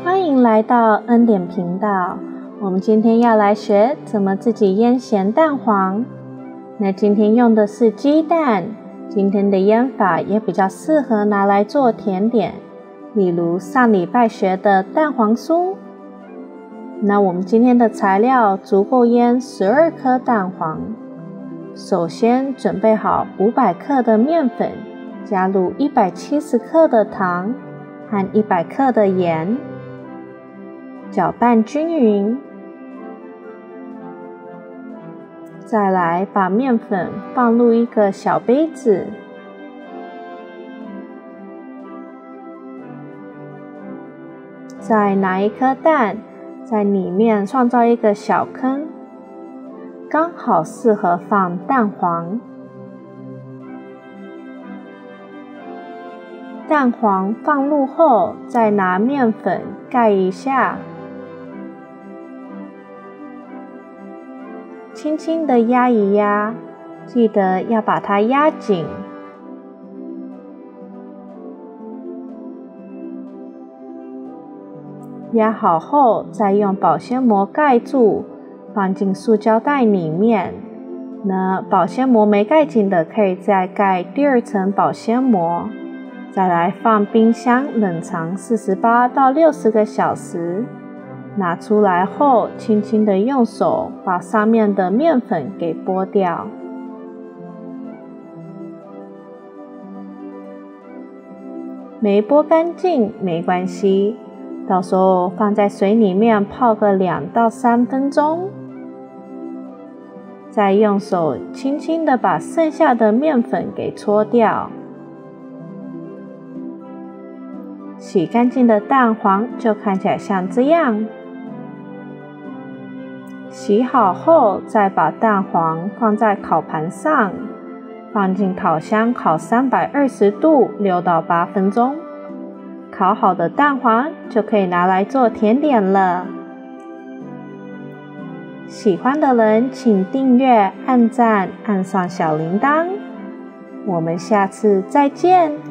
欢迎来到恩典频道。我们今天要来学怎么自己腌咸蛋黄。那今天用的是鸡蛋，今天的腌法也比较适合拿来做甜点，例如上礼拜学的蛋黄酥。那我们今天的材料足够腌12颗蛋黄。首先准备好500克的面粉，加入170克的糖和100克的盐，搅拌均匀。再来把面粉放入一个小杯子，再拿一颗蛋，在里面创造一个小坑，刚好适合放蛋黄。蛋黄放入后，再拿面粉盖一下，轻轻地压一压，记得要把它压紧。压好后，再用保鲜膜盖住，放进塑胶袋里面。那保鲜膜没盖紧的，可以再盖第2层保鲜膜。再来放冰箱冷藏48到60个小时。拿出来后，轻轻地用手把上面的面粉给剥掉。没剥干净没关系，到时候放在水里面泡个2到3分钟。再用手轻轻地把剩下的面粉给搓掉。洗干净的蛋黄就看起来像这样。洗好后，再把蛋黄放在烤盘上，放进烤箱烤320度6到8分钟。烤好的蛋黄就可以拿来做甜点了。喜欢的人请订阅、按赞、按上小铃铛。我们下次再见。